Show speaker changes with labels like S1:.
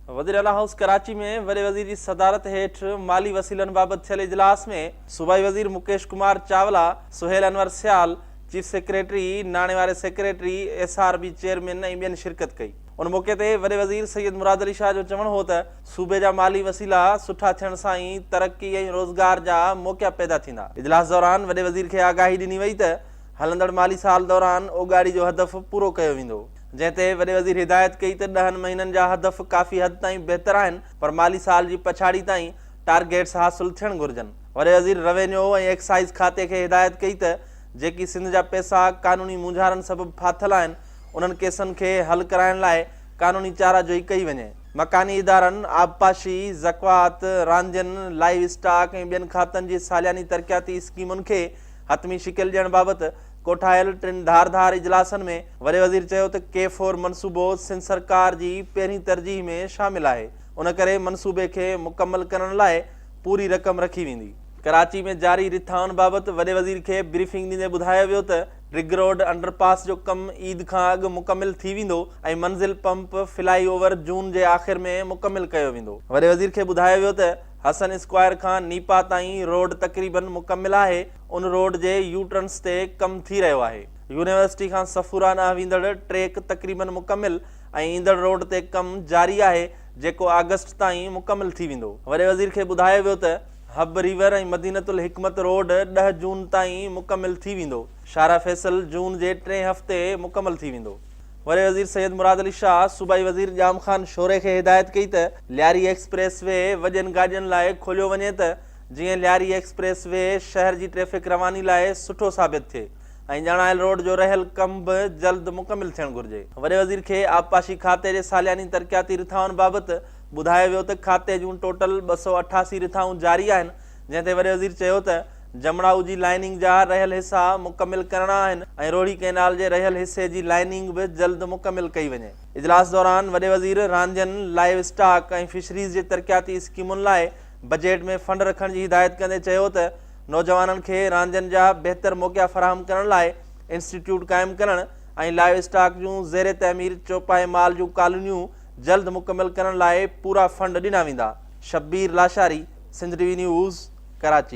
S1: वज़ीर आला हाउस कराची में वॾे वज़ीर जी सदारत हेठ माली वसीलनि बाबति थियल इजलास में सूबाई वज़ीर मुकेश कुमार चावला, सुहेल अनवर सियाल, चीफ सेक्रेटरी, नाणे वारे सेक्रेटरी, SRB चेयरमैन ऐं ॿियनि शिरकत कई। उन मौक़े ते वॾे वज़ीर सैयद मुराद अली शाह जो चवणु हो त सूबे जा माली वसीला सुठा थियण सां ई तरक़ी ऐं रोज़गार जा मौक़ा पैदा थींदा। इजलास दौरान वॾे वज़ीर खे आगाही ॾिनी वई त हलंदड़ माली साल दौरान ओगाड़ी जो हदफ़ पूरो कयो वेंदो, जंहिं ते वॾे वज़ीर हिदायत कई त 10 महीननि जा हदफ़ काफ़ी हद ताईं बहितर आहिनि, पर माली साल जी पछाड़ी ताईं टारगेट्स हासिल थियण घुरिजनि। वॾे वज़ीर रेवेन्यू ऐं एक्साइज़ खाते खे हिदायत कई त जेकी सिंध जा पैसा क़ानूनी मुंझारनि सबबि फाथल आहिनि, उन्हनि केसनि खे हल कराइण लाइ क़ानूनी चाराजोई कई वञे। मकानी इदारनि, आबपाशी, ज़क़वात, रांदियुनि, लाइव स्टॉक ऐं ॿियनि खातनि जी सालियानी तरक़ियाती स्कीमुनि खे हतमी शिकिल ॾियण बाबति कोठायल 3 धारदार इजलासनि में वॾे वज़ीर चयो त K4 मनसूबो सिंध सरकार जी पहिरीं तरजीह में शामिल आहे। उन करे मनसूबे खे मुकमल करण लाइ पूरी रक़म रखी वेंदी। कराची में जारी रिथाउनि बाबति वॾे वज़ीर खे ब्रीफिंग ॾींदे ॿुधायो वियो त रिग रोड अंडरपास जो कमु ईद खां अॻु मुकमिल थी वेंदो ऐं मंज़िल पंप फ्लाई ओवर जून जे आख़िर में मुकमिल कयो वेंदो। वॾे वज़ीर खे ॿुधायो वियो त हसन स्क्वायर खां नीपा ताईं रोड तक़रीबन मुकमिल आहे। उन रोड जे यूटर्न्स ते कमु थी रहियो आहे। यूनिवर्सिटी खां सफूरा ॾांहुं वेंदड़ ट्रैक तक़रीबन मुकमिल ऐं ईंदड़ रोड ते कमु जारी आहे, जेको अगस्त ताईं मुकमिल थी वेंदो। वॾे वज़ीर खे ॿुधायो वियो त हब रिवर ऐं मदीनतुल हिकमत रोड 10 जून ताईं मुकमिल थी वेंदो। शारा फैसल जून जे 3 हफ़्ते मुकमिल थी वेंदो। वॾे वज़ीर सैयद मुराद अली शाह सूबाई वज़ीर जाम खान शोरे खे हिदायत कई त लियारी एक्सप्रेस वे वॾनि गाॾियुनि लाइ खोलियो वञे त जीअं लियारी एक्सप्रेस वे शहर जी ट्रैफ़िक रवानी लाइ सुठो साबित थिए ऐं ॼाणायल रोड जो रहियल कमु बि जल्द मुकमिल थियणु घुरिजे। वॾे वज़ीर खे आबपाशी खाते जे सालियानी तरक़ियाती रिथाउनि बाबति ॿुधायो वियो त खाते जूं टोटल 288 रिथाऊं जारी आहिनि, जंहिं ते वॾे वज़ीर चयो त जमड़ाऊ जी लाइनिंग जा रहियल हिसा मुकमिल करणा आहिनि ऐं रोड़ी कैनाल जे रहियल हिसे जी लाइनिंग बि जल्द मुकमिल कई वञे। इजलास दौरान वॾे वज़ीर रांदियुनि, लाइव स्टॉक ऐं फिशरीज़ जे तरक़ियाती स्कीमुनि लाइ बजट में फंड रखण जी हिदायत कंदे चयो त नौजवाननि खे रांदियुनि जा बहितर मौक़ा फराहम करण लाइ इंस्टीट्यूट क़ाइमु करणु ऐं लाइव स्टॉक जूं ज़ेर तइमीर चौपाए माल जूं कॉलोनियूं जल्द मुकमिल करण लाइ पूरा फंड ॾिना वेंदा। Shabbir Lashari, Sindh TV news, Karachi.